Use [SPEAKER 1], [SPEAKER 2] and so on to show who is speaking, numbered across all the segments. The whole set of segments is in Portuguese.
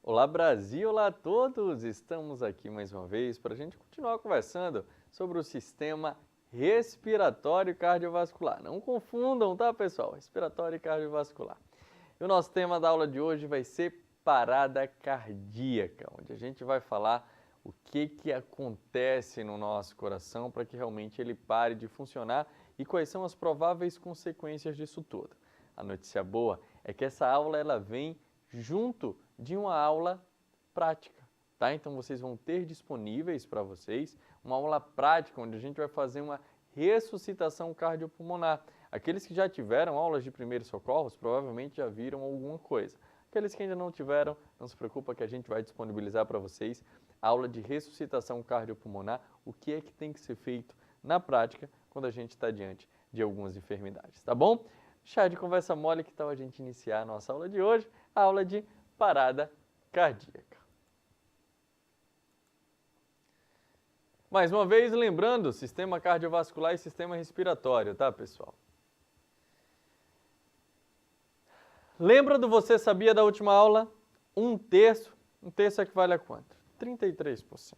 [SPEAKER 1] Olá Brasil, olá a todos! Estamos aqui mais uma vez para a gente continuar conversando sobre o sistema respiratório e cardiovascular. Não confundam, tá pessoal? Respiratório e cardiovascular. E o nosso tema da aula de hoje vai ser parada cardíaca, onde a gente vai falar o que acontece no nosso coração para que realmente ele pare de funcionar e quais são as prováveis consequências disso tudo. A notícia boa é que essa aula ela vem junto de uma aula prática, tá? Então vocês vão ter disponíveis para vocês uma aula prática onde a gente vai fazer uma ressuscitação cardiopulmonar. Aqueles que já tiveram aulas de primeiros socorros provavelmente já viram alguma coisa. Aqueles que ainda não tiveram, não se preocupa que a gente vai disponibilizar para vocês a aula de ressuscitação cardiopulmonar, o que é que tem que ser feito na prática quando a gente está diante de algumas enfermidades, tá bom? Chá de conversa mole, que tal a gente iniciar a nossa aula de hoje, a aula de parada cardíaca. Mais uma vez, lembrando, sistema cardiovascular e sistema respiratório, tá, pessoal? Lembra do Você Sabia da última aula? Um terço equivale a quanto? 33%.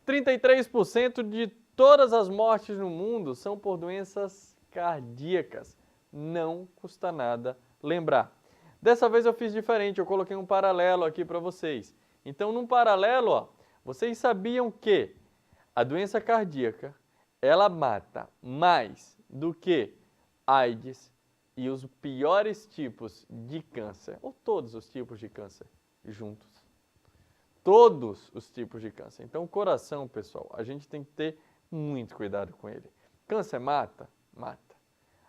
[SPEAKER 1] 33% de todas as mortes no mundo são por doenças cardíacas. Não custa nada lembrar. Dessa vez eu fiz diferente, eu coloquei um paralelo aqui para vocês. Então, num paralelo, ó, vocês sabiam que a doença cardíaca, ela mata mais do que AIDS e os piores tipos de câncer, ou todos os tipos de câncer juntos. Todos os tipos de câncer. Então, o coração, pessoal, a gente tem que ter muito cuidado com ele. Câncer mata? Mata.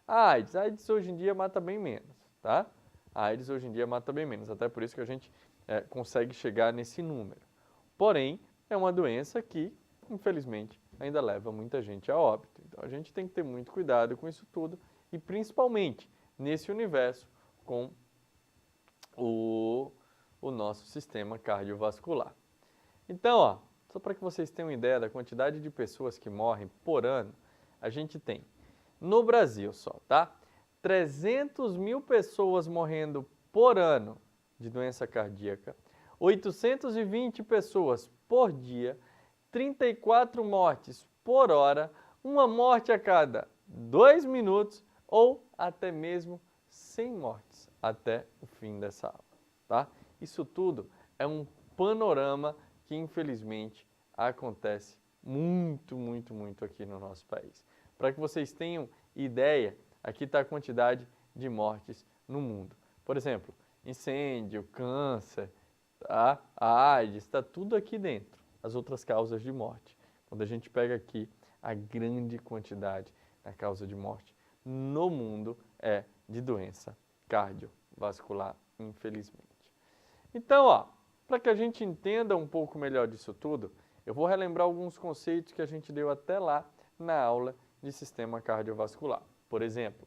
[SPEAKER 1] A AIDS hoje em dia mata bem menos, tá? A AIDS hoje em dia mata bem menos, até por isso que a gente consegue chegar nesse número. Porém, é uma doença que, infelizmente, ainda leva muita gente a óbito. Então, a gente tem que ter muito cuidado com isso tudo e, principalmente, nesse universo com o nosso sistema cardiovascular. Então, ó, só para que vocês tenham uma ideia da quantidade de pessoas que morrem por ano, a gente tem, no Brasil só, tá? 300 mil pessoas morrendo por ano de doença cardíaca, 820 pessoas por dia, 34 mortes por hora, uma morte a cada 2 minutos ou até mesmo 100 mortes até o fim dessa aula, tá? Isso tudo é um panorama que infelizmente acontece muito aqui no nosso país. Para que vocês tenham ideia, aqui está a quantidade de mortes no mundo. Por exemplo, incêndio, câncer, tá? A AIDS, está tudo aqui dentro, as outras causas de morte. Quando a gente pega aqui a grande quantidade da causa de morte no mundo é de doença cardiovascular, infelizmente. Então, ó, para que a gente entenda um pouco melhor disso tudo, eu vou relembrar alguns conceitos que a gente deu até lá na aula de sistema cardiovascular. Por exemplo,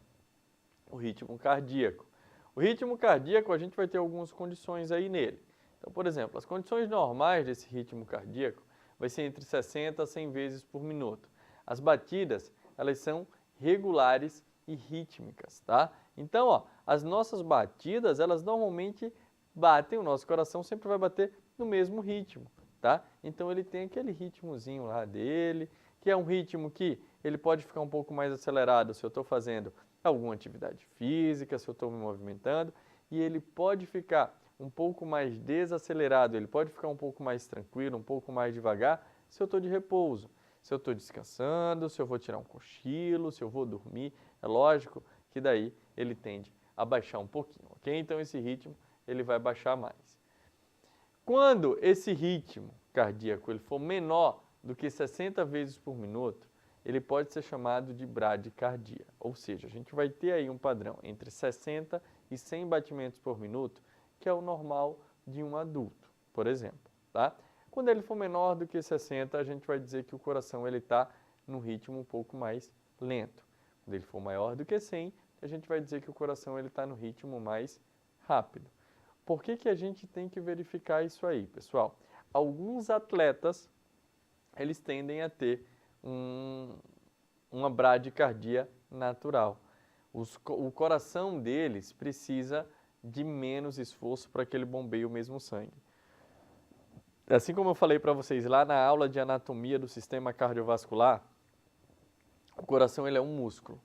[SPEAKER 1] o ritmo cardíaco. O ritmo cardíaco, a gente vai ter algumas condições aí nele. Então, por exemplo, as condições normais desse ritmo cardíaco vai ser entre 60 a 100 vezes por minuto. As batidas, elas são regulares e rítmicas, tá? Então, ó, as nossas batidas, elas normalmente batem, o nosso coração sempre vai bater no mesmo ritmo, tá? Então, ele tem aquele ritmozinho lá dele, que é um ritmo que ele pode ficar um pouco mais acelerado se eu estou fazendo alguma atividade física, se eu estou me movimentando, e ele pode ficar um pouco mais desacelerado, ele pode ficar um pouco mais tranquilo, um pouco mais devagar, se eu estou de repouso, se eu estou descansando, se eu vou tirar um cochilo, se eu vou dormir. É lógico que daí ele tende a baixar um pouquinho, ok? Então esse ritmo ele vai baixar mais. Quando esse ritmo cardíaco ele for menor do que 60 vezes por minuto, ele pode ser chamado de bradicardia, ou seja, a gente vai ter aí um padrão entre 60 e 100 batimentos por minuto, que é o normal de um adulto, por exemplo, tá? Quando ele for menor do que 60, a gente vai dizer que o coração ele está num ritmo um pouco mais lento. Quando ele for maior do que 100, a gente vai dizer que o coração ele está no ritmo mais rápido. Por que a gente tem que verificar isso aí, pessoal? Alguns atletas, eles tendem a ter uma bradicardia natural. O coração deles precisa de menos esforço para que ele bombeie o mesmo sangue. Assim como eu falei para vocês lá na aula de anatomia do sistema cardiovascular, o coração ele é um músculo.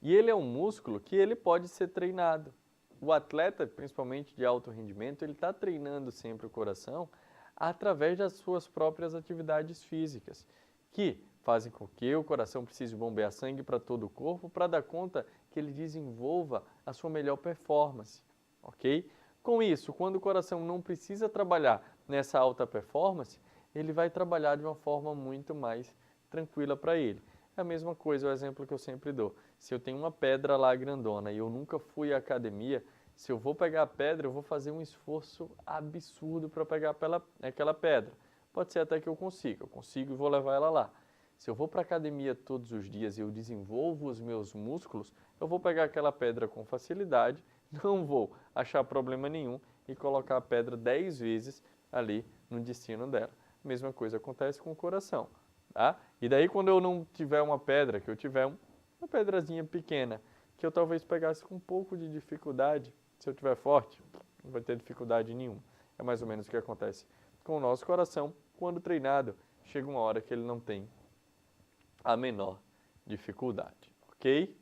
[SPEAKER 1] E ele é um músculo que ele pode ser treinado. O atleta, principalmente de alto rendimento, ele está treinando sempre o coração através das suas próprias atividades físicas, que fazem com que o coração precise bombear sangue para todo o corpo para dar conta que ele desenvolva a sua melhor performance, ok? Com isso, quando o coração não precisa trabalhar nessa alta performance, ele vai trabalhar de uma forma muito mais tranquila para ele. É a mesma coisa, o exemplo que eu sempre dou. Se eu tenho uma pedra lá grandona e eu nunca fui à academia, se eu vou pegar a pedra, eu vou fazer um esforço absurdo para pegar aquela pedra. Pode ser até que eu consiga e vou levar ela lá. Se eu vou para a academia todos os dias e eu desenvolvo os meus músculos, eu vou pegar aquela pedra com facilidade, não vou achar problema nenhum e colocar a pedra 10 vezes ali no destino dela. A mesma coisa acontece com o coração. Tá? E daí quando eu não tiver uma pedra, que eu tiver uma pedrazinha pequena, que eu talvez pegasse com um pouco de dificuldade, se eu tiver forte, não vai ter dificuldade nenhuma. É mais ou menos o que acontece com o nosso coração. Quando treinado, chega uma hora que ele não tem a menor dificuldade, ok?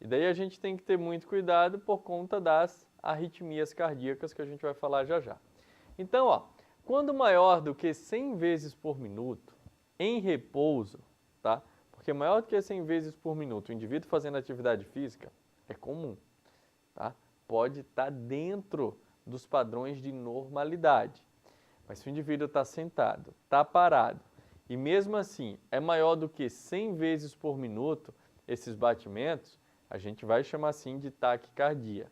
[SPEAKER 1] E daí a gente tem que ter muito cuidado por conta das arritmias cardíacas que a gente vai falar já já. Então, ó, quando maior do que 100 vezes por minuto, em repouso, tá? Porque maior do que 100 vezes por minuto, o indivíduo fazendo atividade física é comum, tá? Pode estar dentro dos padrões de normalidade. Mas se o indivíduo está sentado, está parado, e mesmo assim é maior do que 100 vezes por minuto esses batimentos, a gente vai chamar assim de taquicardia.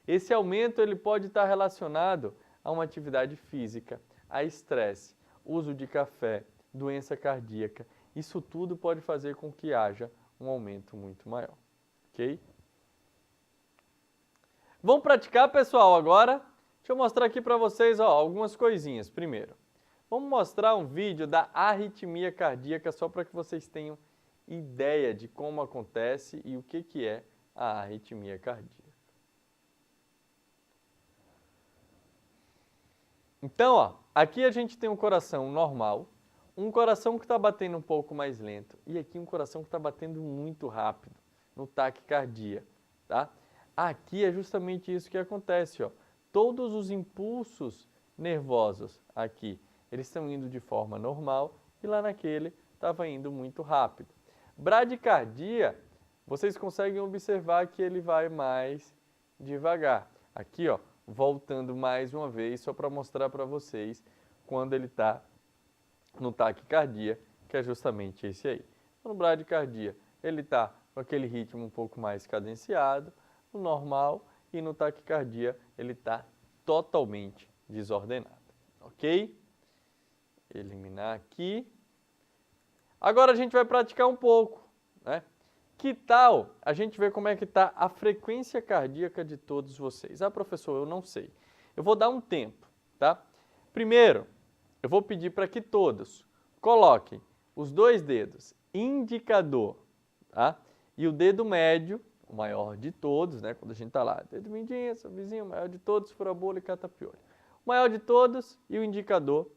[SPEAKER 1] Esse aumento ele pode estar relacionado a uma atividade física, a estresse, uso de café, doença cardíaca. Isso tudo pode fazer com que haja um aumento muito maior, ok? Vamos praticar, pessoal, agora? Deixa eu mostrar aqui para vocês algumas coisinhas. Primeiro, vamos mostrar um vídeo da arritmia cardíaca só para que vocês tenham ideia de como acontece e o que é a arritmia cardíaca. Então, ó, aqui a gente tem um coração normal, um coração que está batendo um pouco mais lento e aqui um coração que está batendo muito rápido, no taquicardia, tá? Aqui é justamente isso que acontece, ó. Todos os impulsos nervosos aqui, eles estão indo de forma normal e lá naquele estava indo muito rápido. Bradicardia, vocês conseguem observar que ele vai mais devagar. Aqui, ó, voltando mais uma vez, só para mostrar para vocês quando ele está no taquicardia, que é justamente esse aí. No bradicardia, ele está com aquele ritmo um pouco mais cadenciado, no normal, e no taquicardia ele está totalmente desordenado, ok? Eliminar aqui. Agora a gente vai praticar um pouco, né? Que tal a gente ver como é que está a frequência cardíaca de todos vocês? Ah, professor, eu não sei. Eu vou dar um tempo, tá? Primeiro, eu vou pedir para que todos coloquem os dois dedos indicador, tá? E o dedo médio, o maior de todos, né? Quando a gente está lá, dedo mindinho, seu vizinho, o maior de todos, fura bolha e cata piolho. O maior de todos e o indicador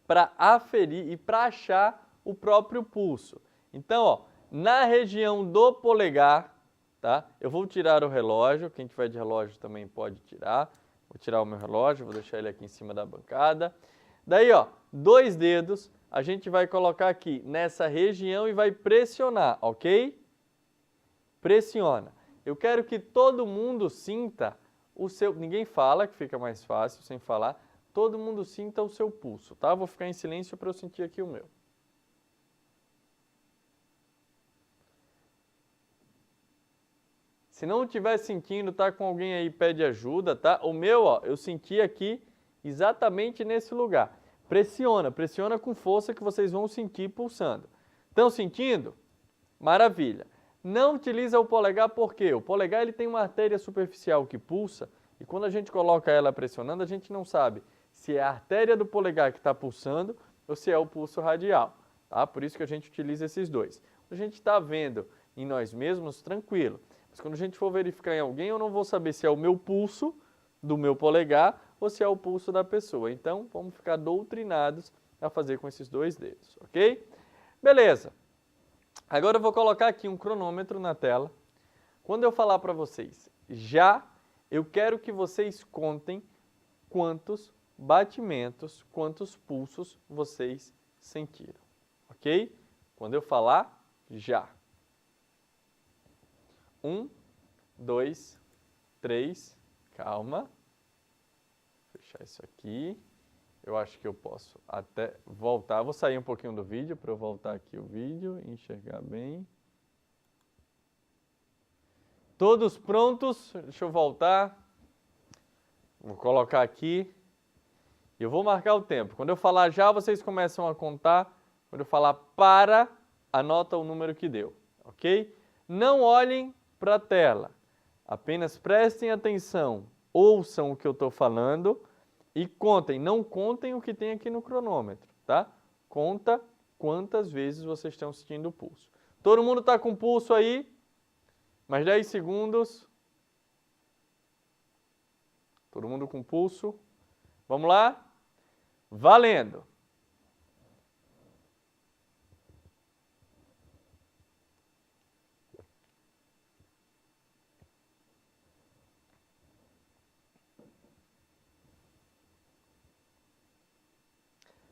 [SPEAKER 1] para aferir e para achar o próprio pulso. Então, ó, na região do polegar, tá? Eu vou tirar o relógio, quem tiver de relógio também pode tirar. Vou tirar o meu relógio, vou deixar ele aqui em cima da bancada. Daí, ó, dois dedos, a gente vai colocar aqui nessa região e vai pressionar, ok? Pressiona. Eu quero que todo mundo sinta o seu... Ninguém fala, que fica mais fácil sem falar. Todo mundo sinta o seu pulso, tá? Vou ficar em silêncio para eu sentir aqui o meu. Se não estiver sentindo, tá com alguém aí, pede ajuda, tá? O meu, ó, eu senti aqui exatamente nesse lugar. Pressiona, pressiona com força que vocês vão sentir pulsando. Estão sentindo? Maravilha. Não utiliza o polegar porque o polegar ele tem uma artéria superficial que pulsa e quando a gente coloca ela pressionando, a gente não sabe se é a artéria do polegar que está pulsando ou se é o pulso radial, tá? Por isso que a gente utiliza esses dois. A gente está vendo em nós mesmos, tranquilo. Mas quando a gente for verificar em alguém, eu não vou saber se é o meu pulso do meu polegar ou se é o pulso da pessoa. Então, vamos ficar doutrinados a fazer com esses dois dedos, ok? Beleza. Agora eu vou colocar aqui um cronômetro na tela. Quando eu falar para vocês já, eu quero que vocês contem quantos batimentos, quantos pulsos vocês sentiram, ok? Quando eu falar já. 1, 2, 3, calma. Vou fechar isso aqui. Eu acho que eu posso até voltar. Vou sair um pouquinho do vídeo para eu voltar aqui o vídeo e enxergar bem. Todos prontos? Deixa eu voltar. Vou colocar aqui. Eu vou marcar o tempo. Quando eu falar já, vocês começam a contar. Quando eu falar para, anota o número que deu, ok? Não olhem para a tela. Apenas prestem atenção, ouçam o que eu estou falando e contem. Não contem o que tem aqui no cronômetro, tá? Conta quantas vezes vocês estão sentindo o pulso. Todo mundo está com pulso aí? Mais 10 segundos. Todo mundo com pulso? Vamos lá? Valendo!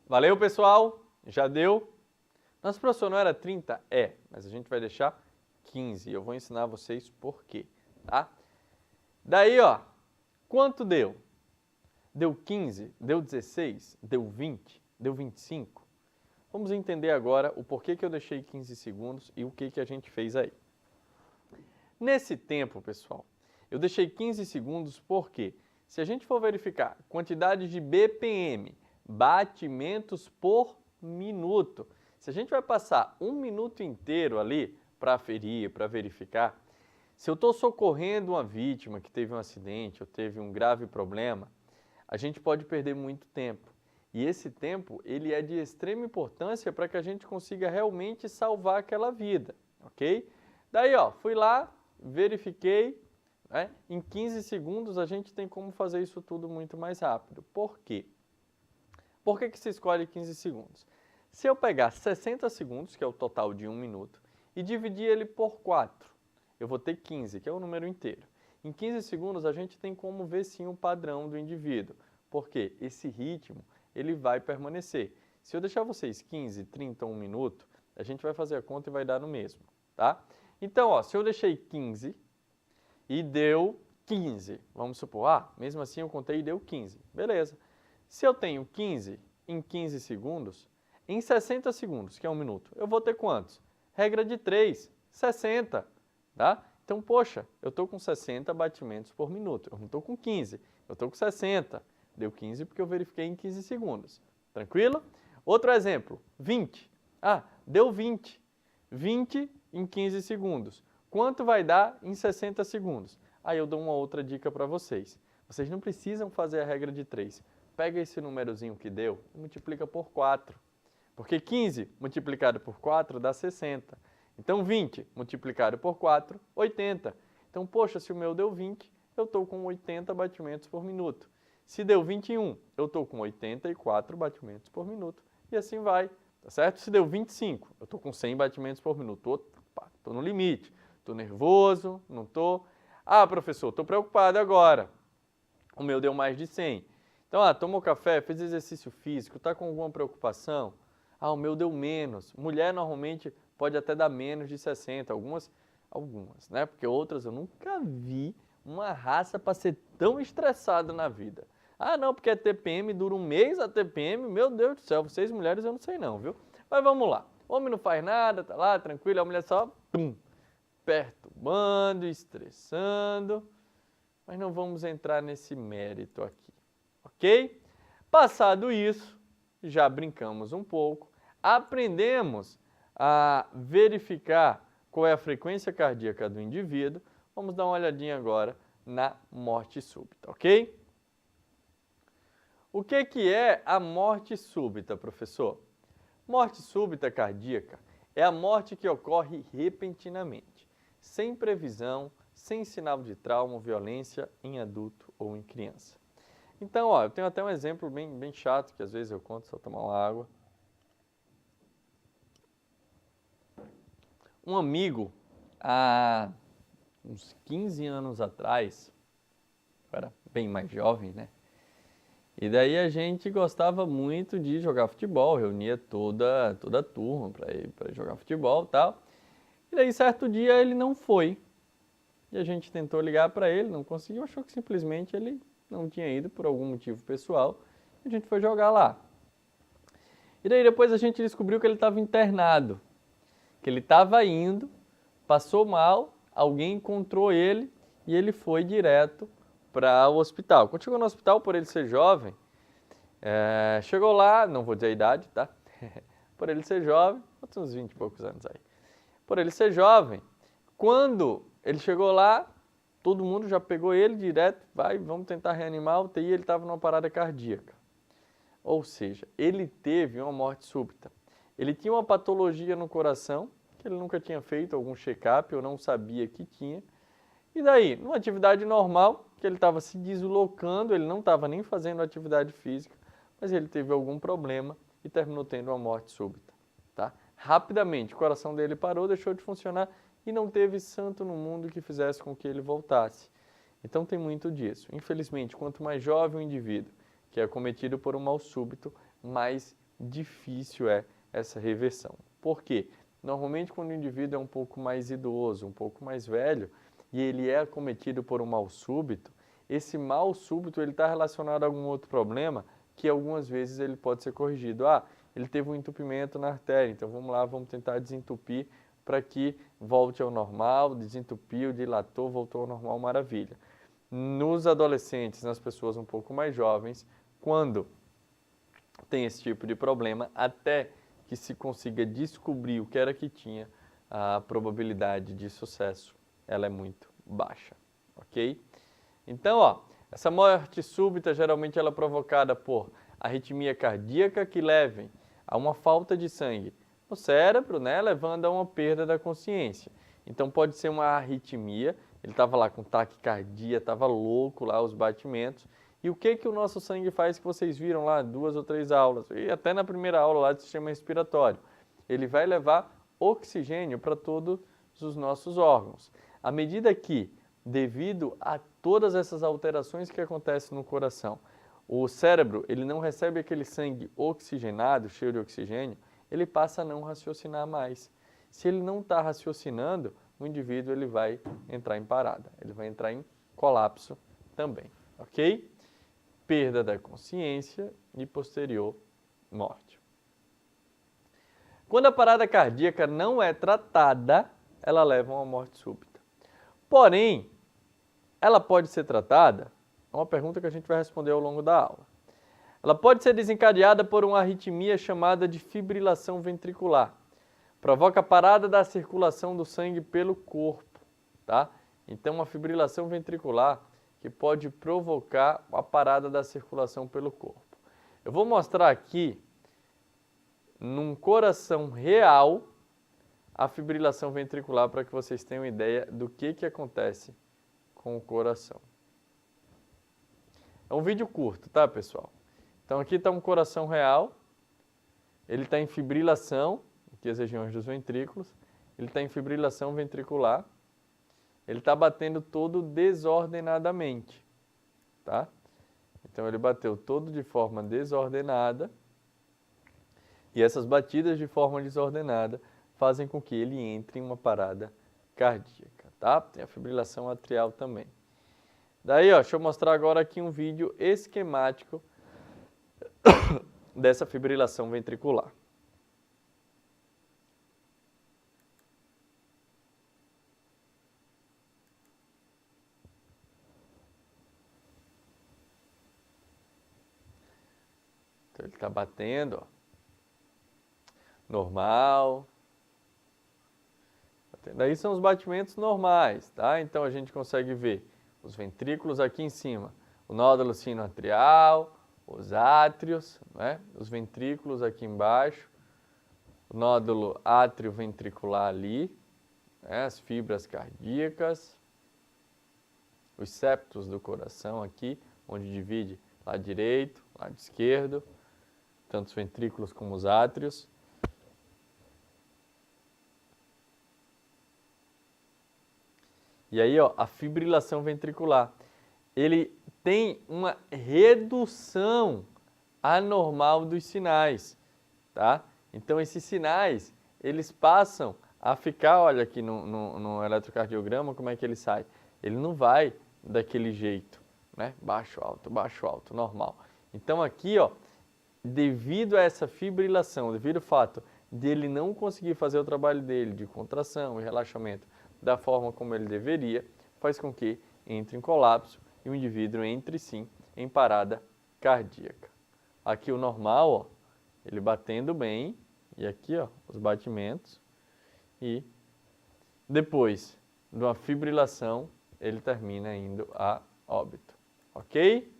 [SPEAKER 1] Valeu, pessoal? Já deu? Nosso professor não era 30? É, mas a gente vai deixar 15. Eu vou ensinar vocês por quê, tá? Daí, ó, quanto deu? Deu 15? Deu 16? Deu 20? Deu 25? Vamos entender agora o porquê que eu deixei 15 segundos e o que a gente fez aí. Nesse tempo, pessoal, eu deixei 15 segundos porque, se a gente for verificar quantidade de BPM, batimentos por minuto, se a gente vai passar um minuto inteiro ali para aferir, para verificar, se eu estou socorrendo uma vítima que teve um acidente ou teve um grave problema, a gente pode perder muito tempo. E esse tempo, ele é de extrema importância para que a gente consiga realmente salvar aquela vida, ok? Daí, ó, fui lá, verifiquei, né? Em 15 segundos a gente tem como fazer isso tudo muito mais rápido. Por quê? Por que se escolhe 15 segundos? Se eu pegar 60 segundos, que é o total de 1 minuto, e dividir ele por 4, eu vou ter 15, que é o número inteiro. Em 15 segundos a gente tem como ver sim o padrão do indivíduo, porque esse ritmo ele vai permanecer. Se eu deixar vocês 15, 30, 1 minuto, a gente vai fazer a conta e vai dar no mesmo, tá? Então, ó, se eu deixei 15 e deu 15, vamos supor, mesmo assim eu contei e deu 15, beleza. Se eu tenho 15 em 15 segundos, em 60 segundos, que é 1 minuto, eu vou ter quantos? Regra de 3, 60, tá? Então, poxa, eu estou com 60 batimentos por minuto, eu não estou com 15, eu estou com 60. Deu 15 porque eu verifiquei em 15 segundos. Tranquilo? Outro exemplo, 20. Deu 20. 20 em 15 segundos. Quanto vai dar em 60 segundos? Aí eu dou uma outra dica para vocês. Vocês não precisam fazer a regra de 3. Pega esse númerozinho que deu e multiplica por 4. Porque 15 multiplicado por 4 dá 60. Então 20 multiplicado por 4, 80. Então, poxa, se o meu deu 20, eu estou com 80 batimentos por minuto. Se deu 21, eu estou com 84 batimentos por minuto. E assim vai, tá certo? Se deu 25, eu estou com 100 batimentos por minuto. Estou no limite. Estou nervoso, não estou. Professor, estou preocupado agora. O meu deu mais de 100. Então, tomou café, fez exercício físico, está com alguma preocupação? O meu deu menos. Mulher normalmente pode até dar menos de 60, algumas, né? Porque outras eu nunca vi uma raça para ser tão estressada na vida. Não, porque a TPM dura 1 mês, a TPM, meu Deus do céu, vocês mulheres eu não sei não, viu? Mas vamos lá. O homem não faz nada, tá lá, tranquilo, a mulher só, perturbando, estressando. Mas não vamos entrar nesse mérito aqui, ok? Passado isso, já brincamos um pouco, aprendemos a verificar qual é a frequência cardíaca do indivíduo. Vamos dar uma olhadinha agora na morte súbita, ok? O que é a morte súbita, professor? Morte súbita cardíaca é a morte que ocorre repentinamente, sem previsão, sem sinal de trauma ou violência em adulto ou em criança. Então, ó, eu tenho até um exemplo bem chato, que às vezes eu conto, só tomar uma água. Um amigo, há uns 15 anos atrás, eu era bem mais jovem, né? E daí a gente gostava muito de jogar futebol, reunia toda a turma para ir para jogar futebol e tal. E daí certo dia ele não foi. E a gente tentou ligar para ele, não conseguiu, achou que simplesmente ele não tinha ido por algum motivo pessoal. E a gente foi jogar lá. E daí depois a gente descobriu que ele estava internado, que ele estava indo, passou mal, alguém encontrou ele e ele foi direto para o hospital. Quando chegou no hospital, por ele ser jovem, chegou lá, não vou dizer a idade, tá? Por ele ser jovem, uns 20 e poucos anos aí. Por ele ser jovem, quando ele chegou lá, todo mundo já pegou ele direto, vamos tentar reanimar a UTI, ele estava numa parada cardíaca. Ou seja, ele teve uma morte súbita. Ele tinha uma patologia no coração, que ele nunca tinha feito algum check-up, eu não sabia que tinha. E daí, numa atividade normal, que ele estava se deslocando, ele não estava nem fazendo atividade física, mas ele teve algum problema e terminou tendo uma morte súbita. Tá? Rapidamente, o coração dele parou, deixou de funcionar e não teve santo no mundo que fizesse com que ele voltasse. Então tem muito disso. Infelizmente, quanto mais jovem o indivíduo que é acometido por um mal súbito, mais difícil é essa reversão. Por quê? Normalmente quando o indivíduo é um pouco mais idoso, um pouco mais velho, e ele é acometido por um mal súbito, esse mal súbito está relacionado a algum outro problema que algumas vezes ele pode ser corrigido. Ele teve um entupimento na artéria, então vamos lá, vamos tentar desentupir para que volte ao normal, desentupiu, dilatou, voltou ao normal, maravilha. Nos adolescentes, nas pessoas um pouco mais jovens, quando tem esse tipo de problema, até que se consiga descobrir o que era que tinha, a probabilidade de sucesso ela é muito baixa, ok? Então, ó, essa morte súbita geralmente ela é provocada por arritmia cardíaca que levem a uma falta de sangue no cérebro, né, levando a uma perda da consciência. Então pode ser uma arritmia, ele estava lá com taquicardia, estava louco lá os batimentos. E o que o nosso sangue faz que vocês viram lá 2 ou 3 aulas, e até na primeira aula lá do sistema respiratório? Ele vai levar oxigênio para todos os nossos órgãos. À medida que, devido a todas essas alterações que acontecem no coração, o cérebro ele não recebe aquele sangue oxigenado, cheio de oxigênio, ele passa a não raciocinar mais. Se ele não está raciocinando, o indivíduo ele vai entrar em parada, ele vai entrar em colapso também, ok? Perda da consciência e posterior morte. Quando a parada cardíaca não é tratada, ela leva a uma morte súbita. Porém, ela pode ser tratada? É uma pergunta que a gente vai responder ao longo da aula. Ela pode ser desencadeada por uma arritmia chamada de fibrilação ventricular. Provoca a parada da circulação do sangue pelo corpo, tá? Então, uma fibrilação ventricular que pode provocar a parada da circulação pelo corpo. Eu vou mostrar aqui, num coração real, a fibrilação ventricular para que vocês tenham ideia do que acontece com o coração. É um vídeo curto, tá, pessoal? Então, aqui está um coração real, ele está em fibrilação, aqui as regiões dos ventrículos, ele está em fibrilação ventricular, ele está batendo todo desordenadamente, tá? Então, ele bateu todo de forma desordenada e essas batidas de forma desordenada fazem com que ele entre em uma parada cardíaca, tá? Tem a fibrilação atrial também. Daí, ó, deixa eu mostrar agora aqui um vídeo esquemático dessa fibrilação ventricular. Então, ele está batendo, ó, normal. Daí são os batimentos normais, tá? Então, a gente consegue ver os ventrículos aqui em cima, o nódulo sinoatrial, os átrios, né? Os ventrículos aqui embaixo, o nódulo átrio ventricular ali, né? As fibras cardíacas. os septos do coração aqui, onde divide lado direito, lado esquerdo, tanto os ventrículos como os átrios. E aí, ó, a fibrilação ventricular. Ele tem uma redução anormal dos sinais, tá? Então, esses sinais, eles passam a ficar, olha aqui no eletrocardiograma, como é que ele sai? Ele não vai daquele jeito, né? Baixo, alto, normal. Então, aqui, ó, devido a essa fibrilação, devido ao fato de ele não conseguir fazer o trabalho dele de contração e relaxamento da forma como ele deveria, faz com que entre em colapso e o indivíduo entre sim em parada cardíaca. Aqui o normal, ó, ele batendo bem, e aqui, ó, os batimentos, e depois de uma fibrilação, ele termina indo a óbito, ok?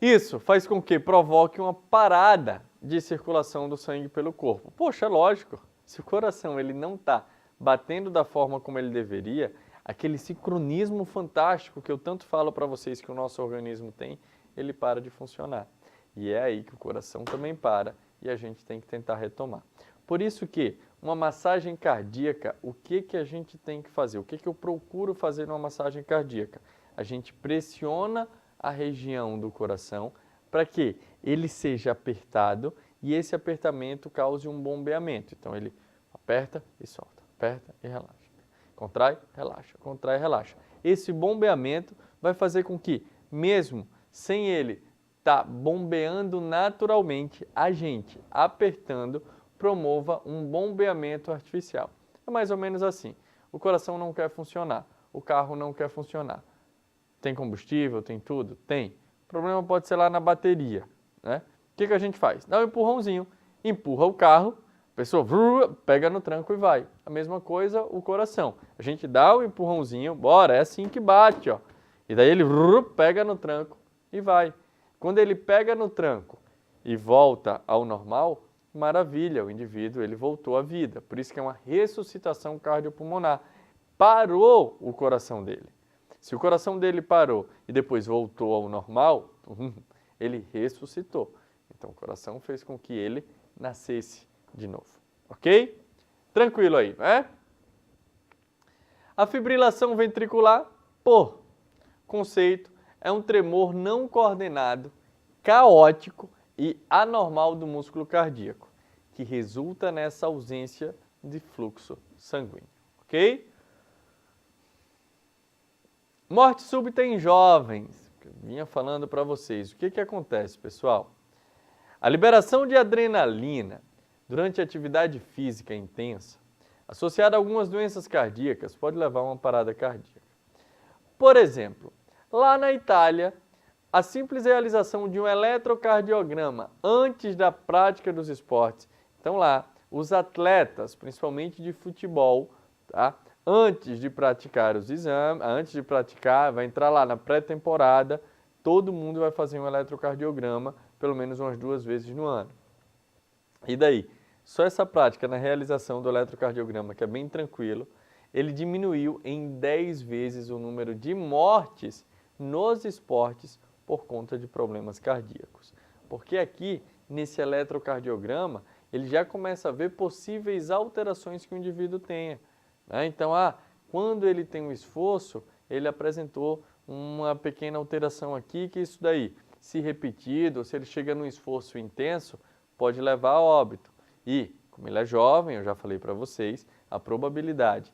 [SPEAKER 1] Isso faz com que provoque uma parada de circulação do sangue pelo corpo. Poxa, é lógico, se o coração ele não está batendo da forma como ele deveria, aquele sincronismo fantástico que eu tanto falo para vocês que o nosso organismo tem, ele para de funcionar. E é aí que o coração também para e a gente tem que tentar retomar. Por isso que uma massagem cardíaca, o que a gente tem que fazer? O que eu procuro fazer numa massagem cardíaca? A gente pressiona a região do coração para que ele seja apertado e esse apertamento cause um bombeamento. Então ele aperta e solta, aperta e relaxa. Contrai, relaxa. Esse bombeamento vai fazer com que, mesmo sem ele estar bombeando naturalmente, a gente apertando promova um bombeamento artificial. É mais ou menos assim. O coração não quer funcionar, o carro não quer funcionar. Tem combustível, tem tudo? Tem. O problema pode ser lá na bateria, né? O que a gente faz? Dá um empurrãozinho, empurra o carro, a pessoa pega no tranco e vai. A mesma coisa o coração. A gente dá o empurrãozinho, bora, é assim que bate, ó. E daí ele pega no tranco e vai. Quando ele pega no tranco e volta ao normal, maravilha, o indivíduo ele voltou à vida. Por isso que é uma ressuscitação cardiopulmonar. Parou o coração dele. Se o coração dele parou e depois voltou ao normal, ele ressuscitou. Então o coração fez com que ele nascesse de novo. Ok? Tranquilo aí, né? A fibrilação ventricular, por conceito, é um tremor não coordenado, caótico e anormal do músculo cardíaco, que resulta nessa ausência de fluxo sanguíneo. Ok? Morte súbita em jovens, que eu vinha falando para vocês. O que acontece, pessoal? A liberação de adrenalina durante a atividade física intensa, associada a algumas doenças cardíacas, pode levar a uma parada cardíaca. Por exemplo, lá na Itália, a simples realização de um eletrocardiograma antes da prática dos esportes, então lá, os atletas, principalmente de futebol, tá? Antes de praticar os exames, vai entrar lá na pré-temporada, todo mundo vai fazer um eletrocardiograma pelo menos umas 2 vezes no ano. E daí? Só essa prática na realização do eletrocardiograma, que é bem tranquilo, ele diminuiu em 10 vezes o número de mortes nos esportes por conta de problemas cardíacos. Porque aqui, nesse eletrocardiograma, ele já começa a ver possíveis alterações que o indivíduo tenha. Então, quando ele tem um esforço, ele apresentou uma pequena alteração aqui, que isso daí, se repetido, ou se ele chega num esforço intenso, pode levar a óbito. E, como ele é jovem, eu já falei para vocês, a probabilidade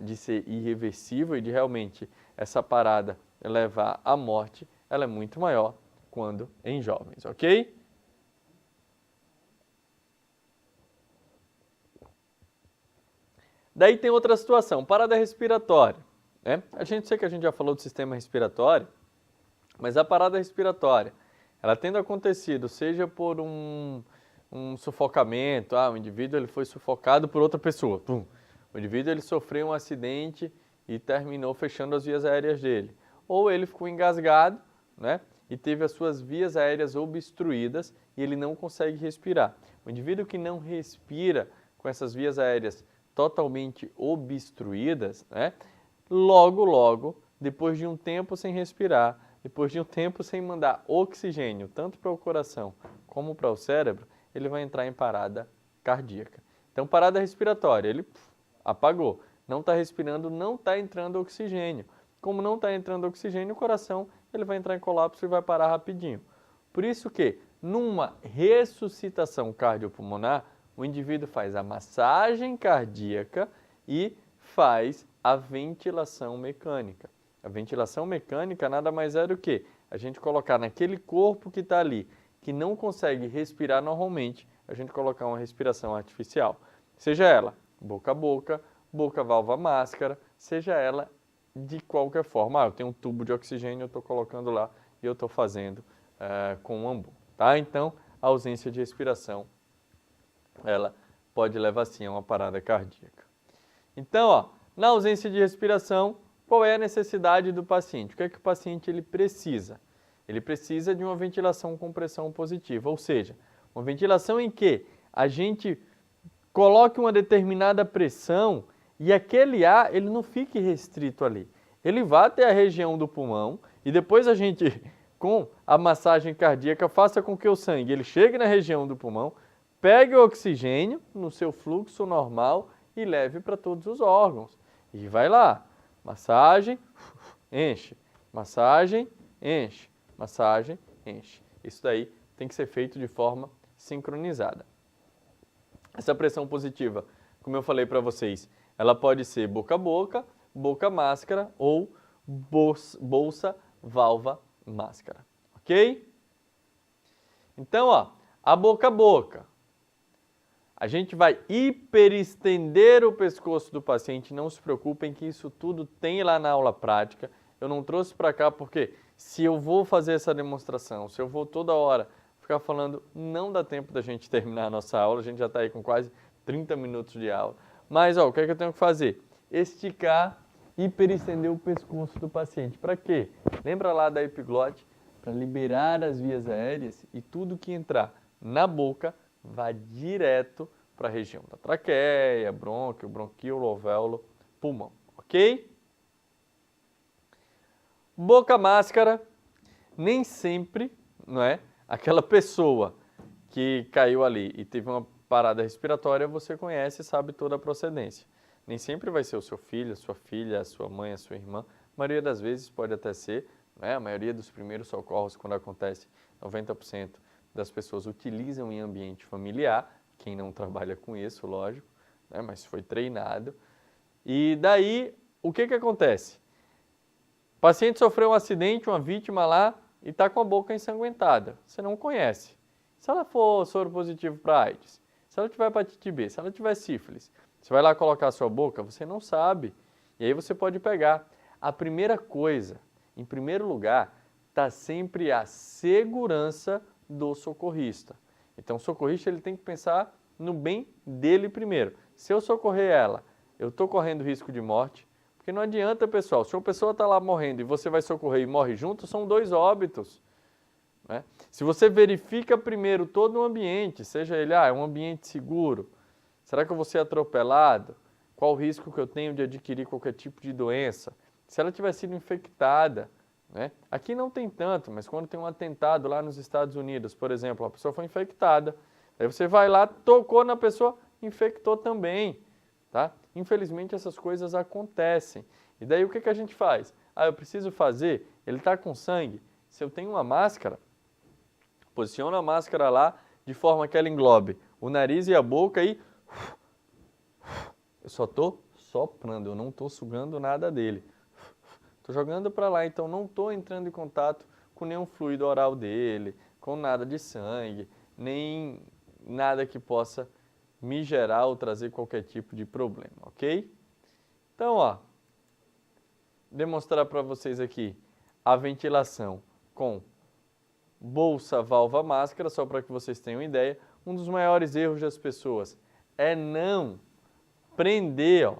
[SPEAKER 1] de ser irreversível e de realmente essa parada levar à morte, ela é muito maior quando em jovens, ok? Daí tem outra situação, parada respiratória. Né? Sei que a gente já falou do sistema respiratório, mas a parada respiratória, ela tendo acontecido, seja por um sufocamento, o indivíduo ele foi sufocado por outra pessoa, o indivíduo ele sofreu um acidente e terminou fechando as vias aéreas dele, ou ele ficou engasgado, né, e teve as suas vias aéreas obstruídas e ele não consegue respirar. O indivíduo que não respira com essas vias aéreas totalmente obstruídas, né, logo, depois de um tempo sem respirar, depois de um tempo sem mandar oxigênio, tanto para o coração como para o cérebro, ele vai entrar em parada cardíaca. Então, parada respiratória, ele apagou, não está respirando, não está entrando oxigênio. Como não está entrando oxigênio, o coração ele vai entrar em colapso e vai parar rapidinho. Por isso que, numa ressuscitação cardiopulmonar, o indivíduo faz a massagem cardíaca e faz a ventilação mecânica. A ventilação mecânica nada mais é do que a gente colocar naquele corpo que está ali, que não consegue respirar normalmente, a gente colocar uma respiração artificial. Seja ela boca a boca, boca, válvula, máscara, seja ela de qualquer forma. Eu tenho um tubo de oxigênio, eu estou colocando lá e eu estou fazendo com um ambu. Tá? Então, a ausência de respiração, ela pode levar sim a uma parada cardíaca. Então, na ausência de respiração, qual é a necessidade do paciente? O que é que o paciente ele precisa? Ele precisa de uma ventilação com pressão positiva, ou seja, uma ventilação em que a gente coloque uma determinada pressão e aquele ar ele não fique restrito ali. Ele vai até a região do pulmão e depois a gente, com a massagem cardíaca, faça com que o sangue ele chegue na região do pulmão, pegue o oxigênio no seu fluxo normal e leve para todos os órgãos. E vai lá, massagem, enche, massagem, enche, massagem, enche. Isso daí tem que ser feito de forma sincronizada. Essa pressão positiva, como eu falei para vocês, ela pode ser boca a boca, boca máscara ou bolsa, válvula, máscara. Ok? Então, a boca. A gente vai hiperestender o pescoço do paciente, não se preocupem que isso tudo tem lá na aula prática. Eu não trouxe para cá porque se eu vou fazer essa demonstração, se eu vou toda hora ficar falando, não dá tempo da gente terminar a nossa aula, a gente já está aí com quase 30 minutos de aula. Mas, o que é que eu tenho que fazer? Esticar, hiperestender o pescoço do paciente. Para quê? Lembra lá da epiglote? Para liberar as vias aéreas e tudo que entrar na boca vai direto para a região da traqueia, brônquio, bronquíolo, alvéolo, pulmão, ok? Boca máscara, nem sempre, não é? Aquela pessoa que caiu ali e teve uma parada respiratória, você conhece e sabe toda a procedência. Nem sempre vai ser o seu filho, a sua filha, a sua mãe, a sua irmã. A maioria das vezes pode até ser, né? A maioria dos primeiros socorros, quando acontece, 90% das pessoas utilizam em ambiente familiar, quem não trabalha com isso, lógico, né? Mas foi treinado. E daí, o que acontece? O paciente sofreu um acidente, uma vítima lá, e está com a boca ensanguentada. Você não conhece. Se ela for soro positivo para AIDS, se ela tiver hepatite B, se ela tiver sífilis, você vai lá colocar a sua boca, você não sabe. E aí você pode pegar. A primeira coisa, em primeiro lugar, está sempre a segurança do socorrista. Então o socorrista ele tem que pensar no bem dele primeiro. Se eu socorrer ela, eu estou correndo risco de morte, porque não adianta, pessoal, se uma pessoa está lá morrendo e você vai socorrer e morre junto, são 2 óbitos. Né? Se você verifica primeiro todo o ambiente, seja ele é um ambiente seguro, será que eu vou ser atropelado? Qual o risco que eu tenho de adquirir qualquer tipo de doença? Se ela tiver sido infectada, né? Aqui não tem tanto, mas quando tem um atentado lá nos Estados Unidos, por exemplo, a pessoa foi infectada, aí você vai lá, tocou na pessoa, infectou também. Tá? Infelizmente essas coisas acontecem. E daí o que a gente faz? Eu preciso fazer, ele está com sangue, se eu tenho uma máscara, posiciona a máscara lá de forma que ela englobe o nariz e a boca e eu só estou soprando, eu não estou sugando nada dele. Estou jogando para lá, então não estou entrando em contato com nenhum fluido oral dele, com nada de sangue, nem nada que possa me gerar ou trazer qualquer tipo de problema, ok? Então, demonstrar para vocês aqui a ventilação com bolsa, válvula, máscara, só para que vocês tenham ideia. Um dos maiores erros das pessoas é não prender,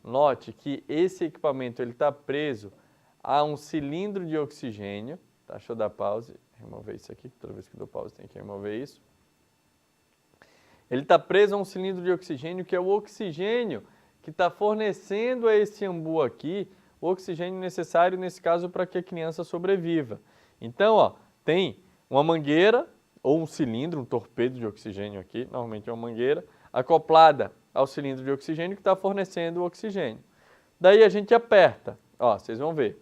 [SPEAKER 1] note que esse equipamento ele está preso a um cilindro de oxigênio, tá? Deixa eu dar pause, remover isso aqui, toda vez que eu dou pause tem que remover isso. Ele está preso a um cilindro de oxigênio, que é o oxigênio que está fornecendo a esse ambu aqui o oxigênio necessário, nesse caso, para que a criança sobreviva. Então, ó, tem uma mangueira ou um cilindro, um torpedo de oxigênio aqui, normalmente é uma mangueira, acoplada ao cilindro de oxigênio que está fornecendo o oxigênio. Daí a gente aperta, ó, vocês vão ver.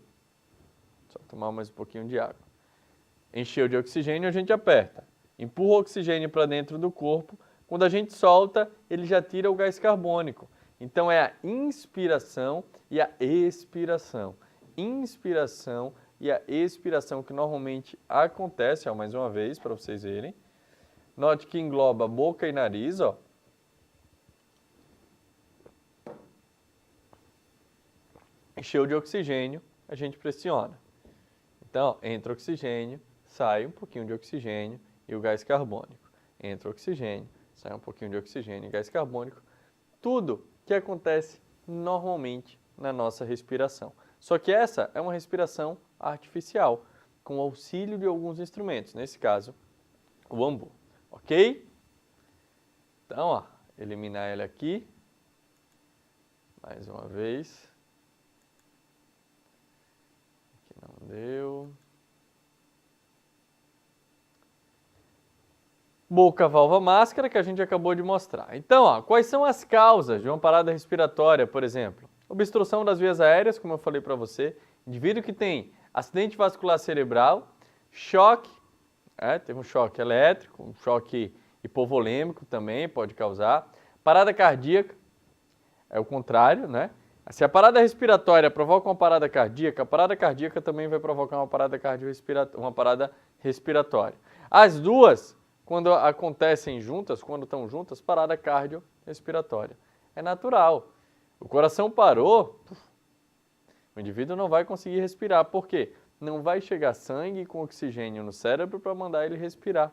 [SPEAKER 1] Só tomar mais um pouquinho de água. Encheu de oxigênio, a gente aperta. Empurra o oxigênio para dentro do corpo. Quando a gente solta, ele já tira o gás carbônico. Então é a inspiração e a expiração. Inspiração e a expiração que normalmente acontece, ó, mais uma vez, para vocês verem. Note que engloba boca e nariz, ó. Encheu de oxigênio, a gente pressiona. Então, entra oxigênio, sai um pouquinho de oxigênio e o gás carbônico. Entra oxigênio, sai um pouquinho de oxigênio e gás carbônico. Tudo que acontece normalmente na nossa respiração. Só que essa é uma respiração artificial, com o auxílio de alguns instrumentos, nesse caso, o bambu. Ok? Então, ó, eliminar ele aqui. Mais uma vez. Aqui não deu. Boca, válvula, máscara, que a gente acabou de mostrar. Então, ó, quais são as causas de uma parada respiratória, por exemplo? Obstrução das vias aéreas, como eu falei para você. Indivíduo que tem acidente vascular cerebral, choque, teve um choque elétrico, um choque hipovolêmico também pode causar. Parada cardíaca, é o contrário, né? Se a parada respiratória provoca uma parada cardíaca, a parada cardíaca também vai provocar uma parada respiratória. As duas, quando acontecem juntas, quando estão juntas, parada cardiorrespiratória. É natural. O coração parou, o indivíduo não vai conseguir respirar. Por quê? Não vai chegar sangue com oxigênio no cérebro para mandar ele respirar.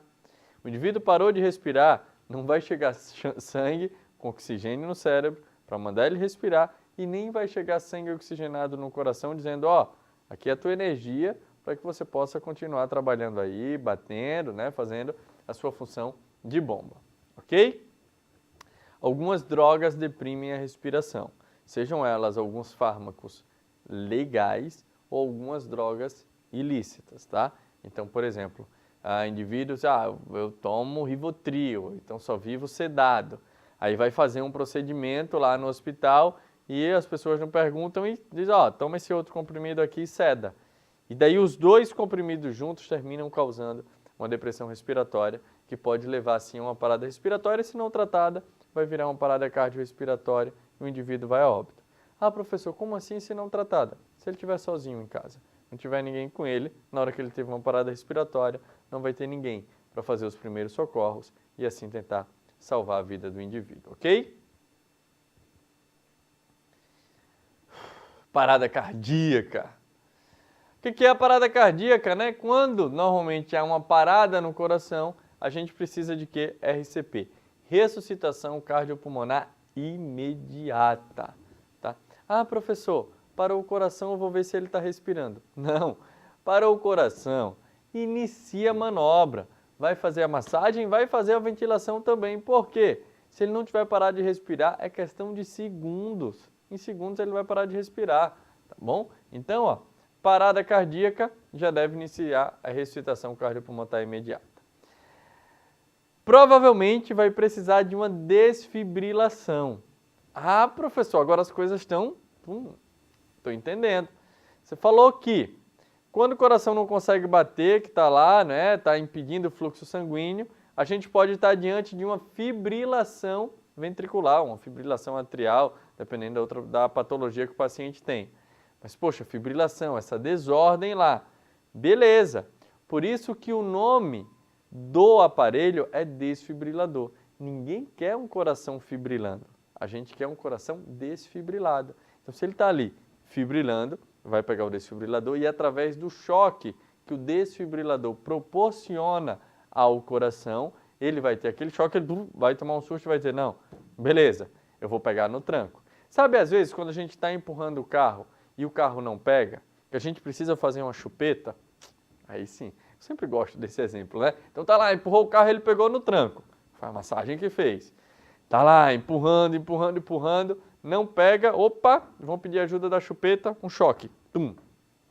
[SPEAKER 1] O indivíduo parou de respirar, não vai chegar sangue com oxigênio no cérebro para mandar ele respirar e nem vai chegar sangue oxigenado no coração dizendo, ó, aqui é a tua energia para que você possa continuar trabalhando aí, batendo, né, fazendo a sua função de bomba, ok? Algumas drogas deprimem a respiração, sejam elas alguns fármacos legais ou algumas drogas ilícitas, tá? Então, por exemplo, indivíduos, eu tomo Rivotril, então só vivo sedado. Aí vai fazer um procedimento lá no hospital e as pessoas não perguntam e dizem, toma esse outro comprimido aqui e ceda. E daí os dois comprimidos juntos terminam causando uma depressão respiratória que pode levar, sim, a uma parada respiratória e, se não tratada, vai virar uma parada cardiorrespiratória e o indivíduo vai a óbito. Ah, professor, como assim se não tratada? Se ele estiver sozinho em casa, não tiver ninguém com ele, na hora que ele teve uma parada respiratória, não vai ter ninguém para fazer os primeiros socorros e assim tentar salvar a vida do indivíduo, ok? Parada cardíaca. O que é a parada cardíaca, né? Quando normalmente há uma parada no coração, a gente precisa de quê? RCP, ressuscitação cardiopulmonar imediata, tá? Ah, professor, parou o coração, eu vou ver se ele está respirando. Não, parou o coração, inicia a manobra, vai fazer a massagem, vai fazer a ventilação também. Por quê? Se ele não tiver parado de respirar, é questão de segundos. Em segundos ele vai parar de respirar, tá bom? Então, ó, parada cardíaca já deve iniciar a ressuscitação cardiopulmonar imediata. Provavelmente vai precisar de uma desfibrilação. Ah, professor, agora as coisas estão... Estou entendendo. Você falou que quando o coração não consegue bater, que está lá, né, está impedindo o fluxo sanguíneo, a gente pode estar diante de uma fibrilação ventricular, uma fibrilação atrial, dependendo da patologia que o paciente tem. Mas, poxa, fibrilação, essa desordem lá. Beleza. Por isso que o nome do aparelho é desfibrilador. Ninguém quer um coração fibrilando. A gente quer um coração desfibrilado. Então, se ele está ali fibrilando, vai pegar o desfibrilador e, através do choque que o desfibrilador proporciona ao coração, ele vai ter aquele choque, ele vai tomar um susto e vai dizer, não, beleza, eu vou pegar no tranco. Sabe, às vezes, quando a gente está empurrando o carro e o carro não pega, que a gente precisa fazer uma chupeta, aí sim, eu sempre gosto desse exemplo, né? Então tá lá, empurrou o carro, ele pegou no tranco, foi a massagem que fez. Tá lá, empurrando, não pega, opa, vão pedir ajuda da chupeta, um choque. Tum.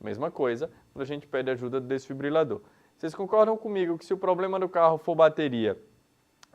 [SPEAKER 1] Mesma coisa quando a gente pede ajuda do desfibrilador. Vocês concordam comigo que se o problema do carro for bateria,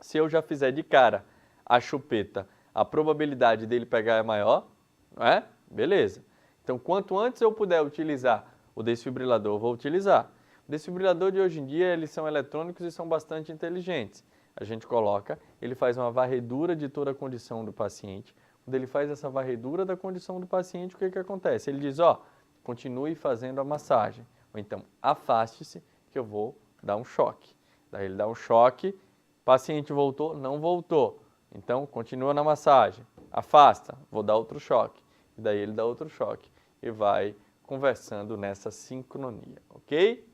[SPEAKER 1] se eu já fizer de cara a chupeta, a probabilidade dele pegar é maior, não é? Beleza. Então, quanto antes eu puder utilizar o desfibrilador, eu vou utilizar. O desfibrilador de hoje em dia, eles são eletrônicos e são bastante inteligentes. A gente coloca, ele faz uma varredura de toda a condição do paciente. Quando ele faz essa varredura da condição do paciente, o que acontece? Ele diz, ó, continue fazendo a massagem. Ou então, afaste-se que eu vou dar um choque. Daí ele dá um choque, paciente voltou, não voltou. Então, continua na massagem. Afasta, vou dar outro choque. E daí ele dá outro choque e vai conversando nessa sincronia, ok?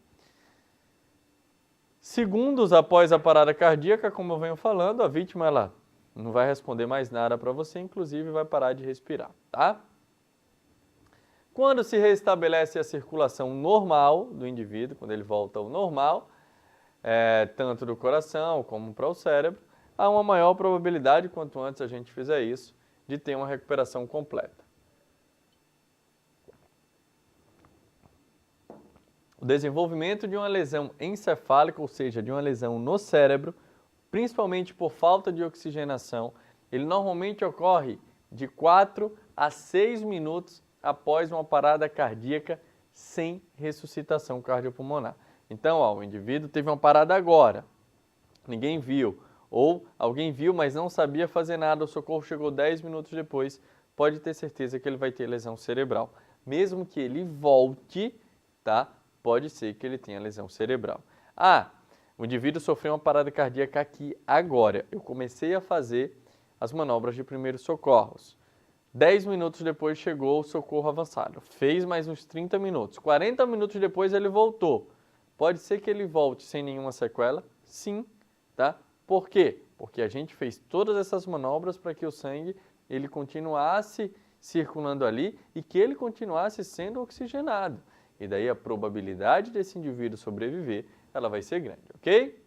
[SPEAKER 1] Segundos após a parada cardíaca, como eu venho falando, a vítima ela não vai responder mais nada para você, inclusive vai parar de respirar, tá? Quando se restabelece a circulação normal do indivíduo, quando ele volta ao normal, tanto do coração como para o cérebro, há uma maior probabilidade, quanto antes a gente fizer isso, de ter uma recuperação completa. O desenvolvimento de uma lesão encefálica, ou seja, de uma lesão no cérebro, principalmente por falta de oxigenação, ele normalmente ocorre de 4 a 6 minutos após uma parada cardíaca sem ressuscitação cardiopulmonar. Então, o indivíduo teve uma parada agora, ninguém viu, ou alguém viu, mas não sabia fazer nada, o socorro chegou 10 minutos depois, pode ter certeza que ele vai ter lesão cerebral. Mesmo que ele volte, tá? Pode ser que ele tenha lesão cerebral. O indivíduo sofreu uma parada cardíaca aqui agora. Eu comecei a fazer as manobras de primeiros socorros. 10 minutos depois chegou o socorro avançado. Fez mais uns 30 minutos. 40 minutos depois ele voltou. Pode ser que ele volte sem nenhuma sequela? Sim, tá? Por quê? Porque a gente fez todas essas manobras para que o sangue ele continuasse circulando ali e que ele continuasse sendo oxigenado. E daí a probabilidade desse indivíduo sobreviver, ela vai ser grande, ok?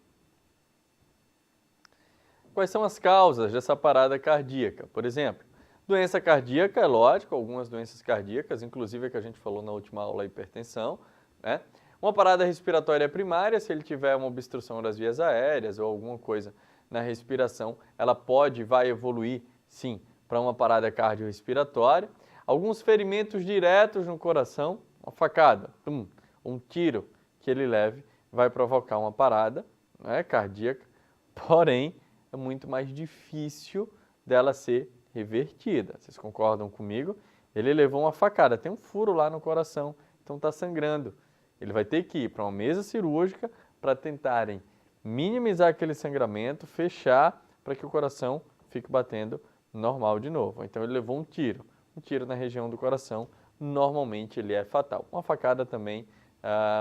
[SPEAKER 1] Quais são as causas dessa parada cardíaca? Por exemplo, doença cardíaca, é lógico, algumas doenças cardíacas, inclusive a que a gente falou na última aula, a hipertensão, né? Uma parada respiratória primária, se ele tiver uma obstrução das vias aéreas ou alguma coisa na respiração, ela vai evoluir, sim, para uma parada cardiorrespiratória. Alguns ferimentos diretos no coração, uma facada, um tiro que ele leve, vai provocar uma parada, né, cardíaca, porém é muito mais difícil dela ser revertida. Vocês concordam comigo? Ele levou uma facada, tem um furo lá no coração, então está sangrando. Ele vai ter que ir para uma mesa cirúrgica para tentarem minimizar aquele sangramento, fechar para que o coração fique batendo normal de novo. Então ele levou um tiro na região do coração, normalmente ele é fatal. Uma facada também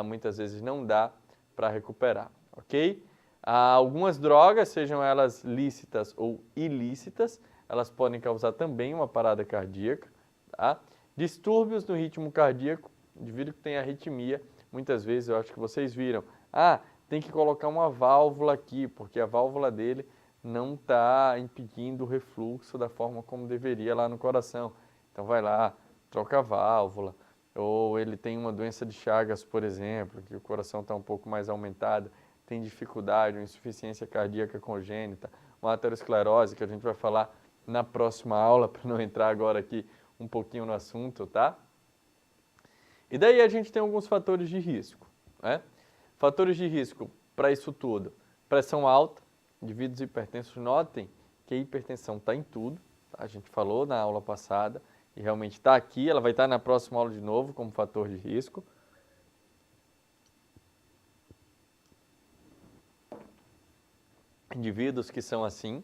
[SPEAKER 1] muitas vezes não dá para recuperar, ok? Algumas drogas, sejam elas lícitas ou ilícitas, elas podem causar também uma parada cardíaca, tá? Distúrbios no ritmo cardíaco, o indivíduo que tem arritmia, muitas vezes, eu acho que vocês viram, tem que colocar uma válvula aqui, porque a válvula dele não está impedindo o refluxo da forma como deveria lá no coração. Então vai lá, troca a válvula, ou ele tem uma doença de Chagas, por exemplo, que o coração está um pouco mais aumentado, tem dificuldade, uma insuficiência cardíaca congênita, uma aterosclerose, que a gente vai falar na próxima aula, para não entrar agora aqui um pouquinho no assunto, tá? E daí a gente tem alguns fatores de risco, né? Fatores de risco para isso tudo: pressão alta, indivíduos hipertensos, notem que a hipertensão está em tudo, tá? A gente falou na aula passada e realmente está aqui, ela vai estar na próxima aula de novo como fator de risco. Indivíduos que são assim.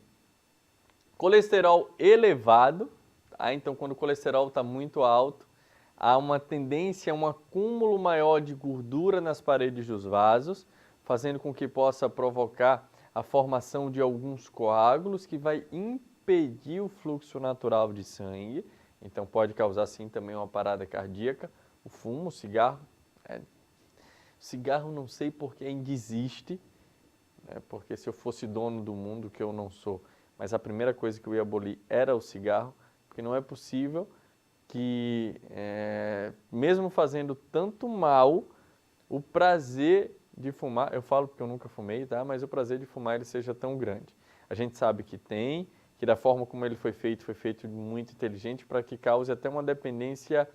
[SPEAKER 1] Colesterol elevado, tá? Então quando o colesterol está muito alto, há uma tendência a um acúmulo maior de gordura nas paredes dos vasos, fazendo com que possa provocar a formação de alguns coágulos que vai impedir o fluxo natural de sangue. Então pode causar sim também uma parada cardíaca. O fumo, o cigarro. Cigarro não sei porque ainda existe, né? Porque se eu fosse dono do mundo, que eu não sou, mas a primeira coisa que eu ia abolir era o cigarro, porque não é possível que, mesmo fazendo tanto mal, o prazer de fumar, eu falo porque eu nunca fumei, tá? Mas o prazer de fumar ele seja tão grande. A gente sabe que tem, que da forma como ele foi feito muito inteligente para que cause até uma dependência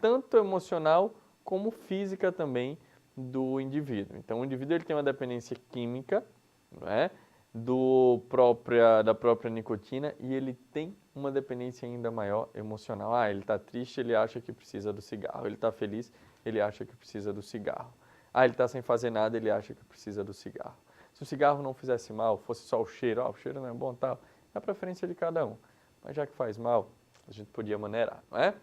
[SPEAKER 1] tanto emocional como física também do indivíduo. Então, o indivíduo ele tem uma dependência química, não é? Da própria nicotina, e ele tem uma dependência ainda maior emocional. Ele está triste, ele acha que precisa do cigarro. Ele está feliz, ele acha que precisa do cigarro. Ele está sem fazer nada, ele acha que precisa do cigarro. Se o cigarro não fizesse mal, fosse só o cheiro, o cheiro não é bom, tal, é a preferência de cada um. Mas já que faz mal, a gente podia maneirar, não é?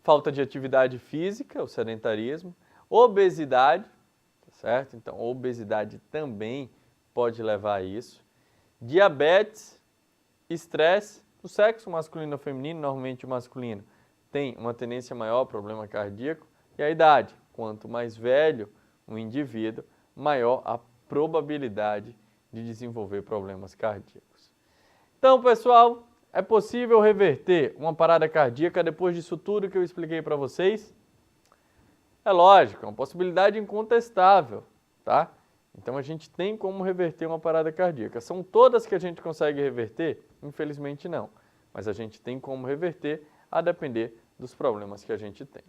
[SPEAKER 1] Falta de atividade física, o sedentarismo, obesidade, tá certo? Então, obesidade também pode levar a isso. Diabetes, estresse, o sexo masculino ou feminino, normalmente o masculino, tem uma tendência maior ao problema cardíaco, e a idade. Quanto mais velho o indivíduo, maior a probabilidade de desenvolver problemas cardíacos. Então, pessoal, é possível reverter uma parada cardíaca depois disso tudo que eu expliquei para vocês? É lógico, é uma possibilidade incontestável, tá? Então, a gente tem como reverter uma parada cardíaca. São todas que a gente consegue reverter? Infelizmente, não. Mas a gente tem como reverter a depender dos problemas que a gente tem.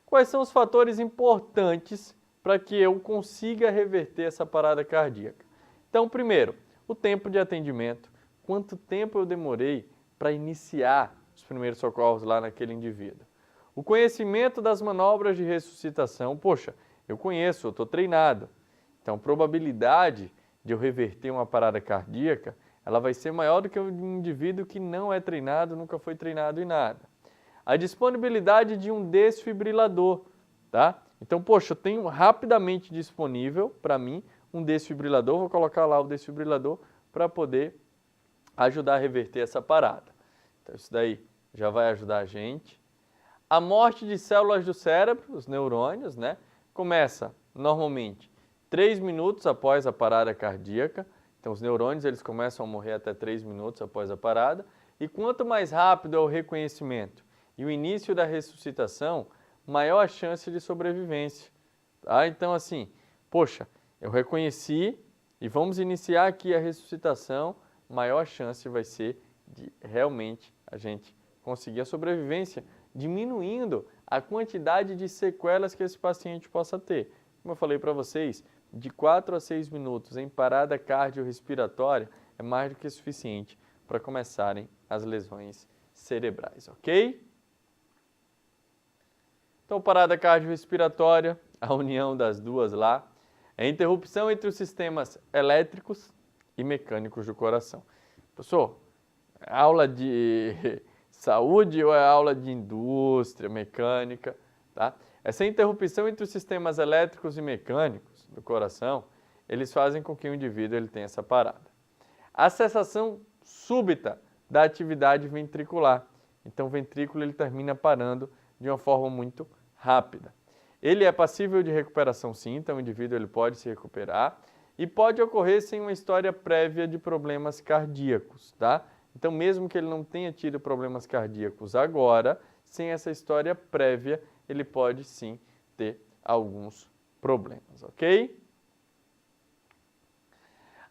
[SPEAKER 1] Quais são os fatores importantes para que eu consiga reverter essa parada cardíaca? Então, primeiro, o tempo de atendimento. Quanto tempo eu demorei para iniciar os primeiros socorros lá naquele indivíduo? O conhecimento das manobras de ressuscitação. Poxa, eu conheço, eu estou treinado. Então, a probabilidade de eu reverter uma parada cardíaca, ela vai ser maior do que um indivíduo que não é treinado, nunca foi treinado em nada. A disponibilidade de um desfibrilador, tá? Então, poxa, eu tenho rapidamente disponível para mim um desfibrilador, vou colocar lá o desfibrilador para poder ajudar a reverter essa parada. Então, isso daí já vai ajudar a gente. A morte de células do cérebro, os neurônios, né? Começa normalmente 3 minutos após a parada cardíaca. Então, os neurônios eles começam a morrer até 3 minutos após a parada. E quanto mais rápido é o reconhecimento e o início da ressuscitação, maior a chance de sobrevivência. Tá? Então, assim, poxa, eu reconheci e vamos iniciar aqui a ressuscitação, maior chance vai ser de realmente a gente conseguir a sobrevivência, diminuindo a quantidade de sequelas que esse paciente possa ter. Como eu falei para vocês, de 4 a 6 minutos em parada cardiorrespiratória é mais do que suficiente para começarem as lesões cerebrais, ok? Então, parada cardiorrespiratória, a união das duas lá, é a interrupção entre os sistemas elétricos e mecânicos do coração. Professor, é aula de saúde ou é aula de indústria, mecânica? Tá? Essa interrupção entre os sistemas elétricos e mecânicos do coração, eles fazem com que o indivíduo ele tenha essa parada. A cessação súbita da atividade ventricular. Então, o ventrículo ele termina parando de uma forma muito rápida. Ele é passível de recuperação sim, então o indivíduo ele pode se recuperar e pode ocorrer sem uma história prévia de problemas cardíacos, tá? Então, mesmo que ele não tenha tido problemas cardíacos agora, sem essa história prévia, ele pode sim ter alguns problemas, ok?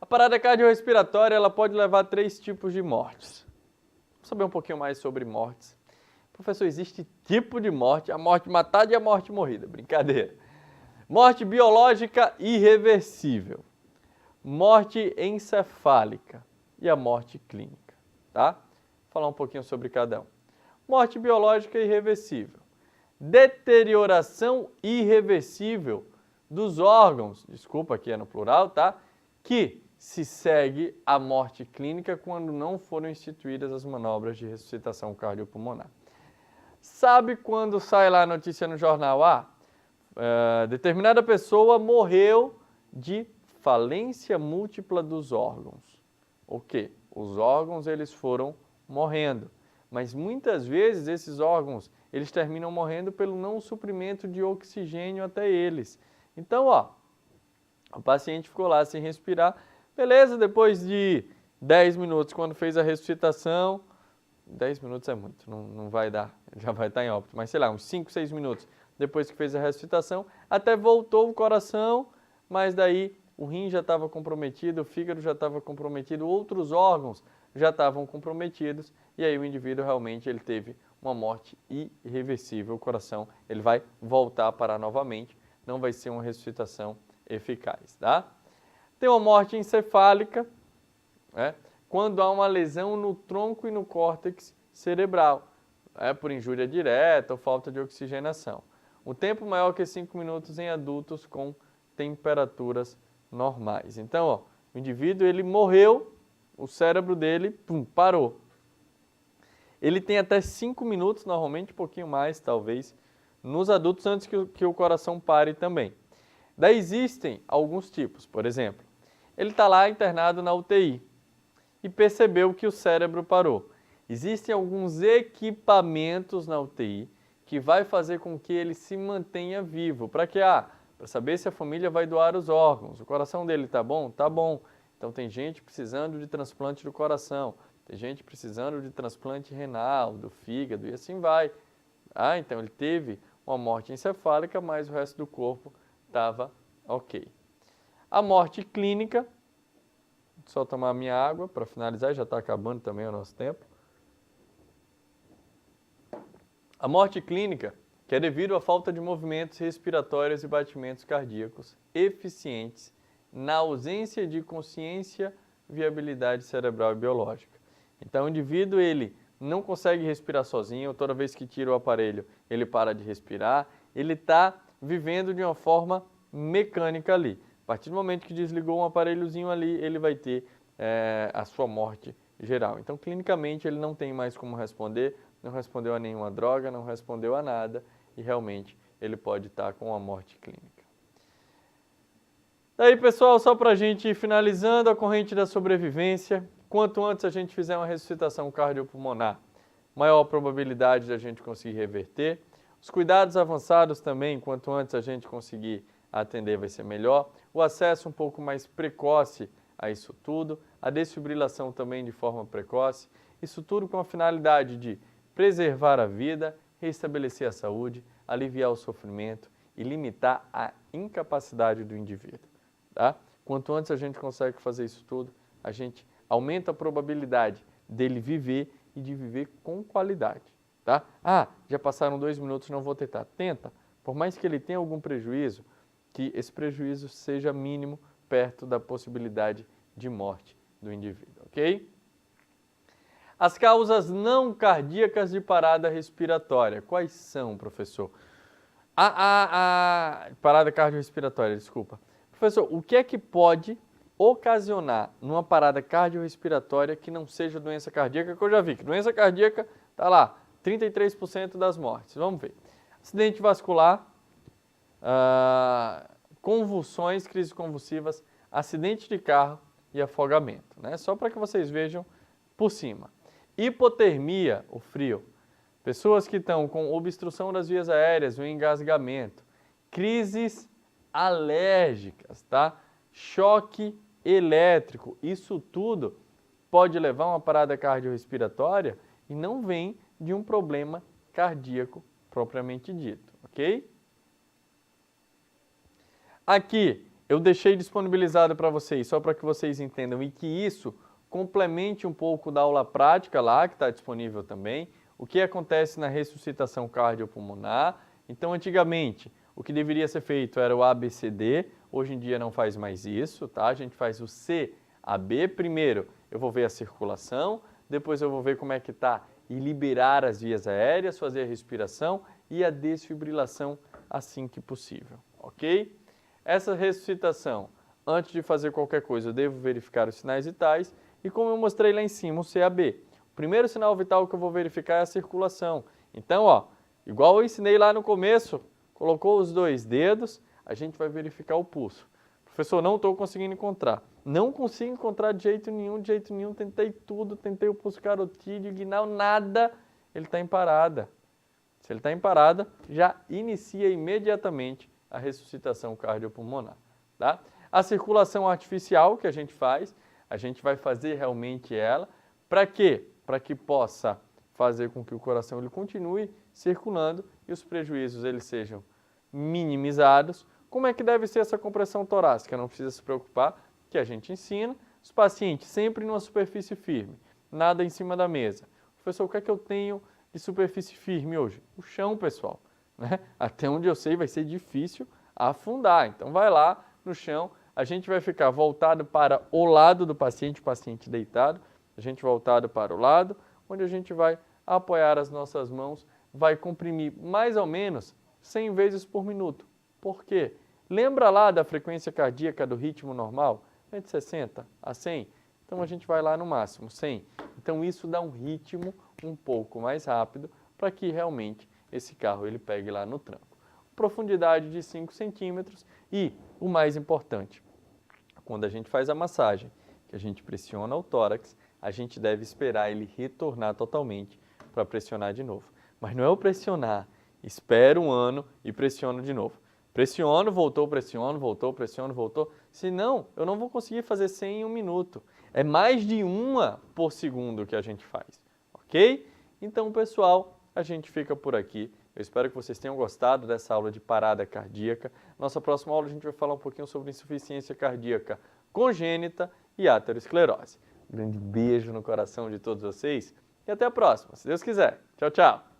[SPEAKER 1] A parada cardiorrespiratória ela pode levar a 3 tipos de mortes. Vamos saber um pouquinho mais sobre mortes. Professor, existe tipo de morte, a morte matada e a morte morrida. Brincadeira. Morte biológica irreversível. Morte encefálica e a morte clínica, tá? Vou falar um pouquinho sobre cada um. Morte biológica irreversível. Deterioração irreversível dos órgãos, desculpa aqui é no plural, tá? Que se segue a morte clínica quando não foram instituídas as manobras de ressuscitação cardiopulmonar. Sabe quando sai lá a notícia no jornal? Determinada pessoa morreu de falência múltipla dos órgãos. O quê? Os órgãos eles foram morrendo, mas muitas vezes esses órgãos eles terminam morrendo pelo não suprimento de oxigênio até eles. Então, o paciente ficou lá sem respirar, beleza, depois de 10 minutos. Quando fez a ressuscitação, 10 minutos é muito, não vai dar, já vai estar em óbito, mas sei lá, uns 5, 6 minutos depois que fez a ressuscitação, até voltou o coração, mas daí o rim já estava comprometido, o fígado já estava comprometido, outros órgãos já estavam comprometidos, e aí o indivíduo realmente ele teve uma morte irreversível, o coração ele vai voltar a parar novamente, não vai ser uma ressuscitação eficaz, tá? Tem uma morte encefálica, né? Quando há uma lesão no tronco e no córtex cerebral, por injúria direta ou falta de oxigenação. Um tempo maior que 5 minutos em adultos com temperaturas normais. Então, ó, o indivíduo ele morreu, o cérebro dele parou. Ele tem até 5 minutos, normalmente um pouquinho mais, talvez, nos adultos antes que o coração pare também. Daí existem alguns tipos, por exemplo, ele está lá internado na UTI e percebeu que o cérebro parou. Existem alguns equipamentos na UTI que vai fazer com que ele se mantenha vivo. Para quê? Para saber se a família vai doar os órgãos. O coração dele está bom? Está bom. Então tem gente precisando de transplante do coração, tem gente precisando de transplante renal, do fígado e assim vai. Então ele teve uma morte encefálica, mas o resto do corpo estava ok. A morte clínica, só tomar minha água para finalizar, já está acabando também o nosso tempo. A morte clínica, que é devido à falta de movimentos respiratórios e batimentos cardíacos eficientes na ausência de consciência, viabilidade cerebral e biológica. Então, o indivíduo ele não consegue respirar sozinho, toda vez que tira o aparelho ele para de respirar, ele está vivendo de uma forma mecânica ali. A partir do momento que desligou um aparelhozinho ali, ele vai ter a sua morte geral. Então, clinicamente, ele não tem mais como responder, não respondeu a nenhuma droga, não respondeu a nada e realmente ele pode estar com a morte clínica. Daí, pessoal, só para a gente ir finalizando a corrente da sobrevivência, quanto antes a gente fizer uma ressuscitação cardiopulmonar, maior a probabilidade de a gente conseguir reverter. Os cuidados avançados também, quanto antes a gente conseguir atender, vai ser melhor. O acesso um pouco mais precoce a isso tudo, a desfibrilação também de forma precoce, isso tudo com a finalidade de preservar a vida, restabelecer a saúde, aliviar o sofrimento e limitar a incapacidade do indivíduo. Tá? Quanto antes a gente consegue fazer isso tudo, a gente aumenta a probabilidade dele viver e de viver com qualidade. Tá? Já passaram 2 minutos, não vou tentar. Tenta, por mais que ele tenha algum prejuízo, que esse prejuízo seja mínimo perto da possibilidade de morte do indivíduo, ok? As causas não cardíacas de parada respiratória. Quais são, professor? Parada cardiorrespiratória, desculpa. Professor, o que é que pode ocasionar numa parada cardiorrespiratória que não seja doença cardíaca? Que eu já vi que doença cardíaca está lá, 33% das mortes. Vamos ver. Acidente vascular, convulsões, crises convulsivas, acidente de carro e afogamento, né? Só para que vocês vejam por cima. Hipotermia, o frio. Pessoas que estão com obstrução das vias aéreas, o engasgamento. Crises alérgicas, tá? Choque elétrico. Isso tudo pode levar a uma parada cardiorrespiratória e não vem de um problema cardíaco propriamente dito, ok? Aqui eu deixei disponibilizado para vocês, só para que vocês entendam e que isso complemente um pouco da aula prática lá, que está disponível também, o que acontece na ressuscitação cardiopulmonar. Então, antigamente, o que deveria ser feito era o ABCD, hoje em dia não faz mais isso, tá? A gente faz o CAB. Primeiro, eu vou ver a circulação, depois eu vou ver como é que está e liberar as vias aéreas, fazer a respiração e a desfibrilação assim que possível, ok? Essa ressuscitação, antes de fazer qualquer coisa, eu devo verificar os sinais vitais e como eu mostrei lá em cima, o CAB. O primeiro sinal vital que eu vou verificar é a circulação. Então, ó, igual eu ensinei lá no começo, colocou os 2 dedos, a gente vai verificar o pulso. Professor, não estou conseguindo encontrar. Não consigo encontrar de jeito nenhum, tentei tudo, tentei o pulso carotídeo, inguinal, nada, ele está em parada. Se ele está em parada, já inicia imediatamente a ressuscitação cardiopulmonar, tá? A circulação artificial que a gente faz, a gente vai fazer realmente ela. Para quê? Para que possa fazer com que o coração ele continue circulando e os prejuízos eles sejam minimizados. Como é que deve ser essa compressão torácica? Não precisa se preocupar, que a gente ensina. Os pacientes sempre numa superfície firme, nada em cima da mesa. Professor, o que é que eu tenho de superfície firme hoje? O chão, pessoal. Né? Até onde eu sei vai ser difícil afundar. Então vai lá no chão, a gente vai ficar voltado para o lado do paciente, o paciente deitado, a gente voltado para o lado, onde a gente vai apoiar as nossas mãos, vai comprimir mais ou menos 100 vezes por minuto. Por quê? Lembra lá da frequência cardíaca do ritmo normal? É de 60 a 100? Então a gente vai lá no máximo, 100. Então isso dá um ritmo um pouco mais rápido para que realmente esse carro ele pegue lá no tranco. Profundidade de 5 centímetros e, o mais importante, quando a gente faz a massagem, que a gente pressiona o tórax, a gente deve esperar ele retornar totalmente para pressionar de novo. Mas não é o pressionar, espera um ano e pressiona de novo. Pressiono, voltou, pressiono, voltou, pressiono, voltou. Senão, eu não vou conseguir fazer 100 em um minuto. É mais de uma por segundo que a gente faz, ok? Então, pessoal, a gente fica por aqui. Eu espero que vocês tenham gostado dessa aula de parada cardíaca. Nossa próxima aula a gente vai falar um pouquinho sobre insuficiência cardíaca congênita e aterosclerose. Um grande beijo no coração de todos vocês e até a próxima, se Deus quiser. Tchau, tchau!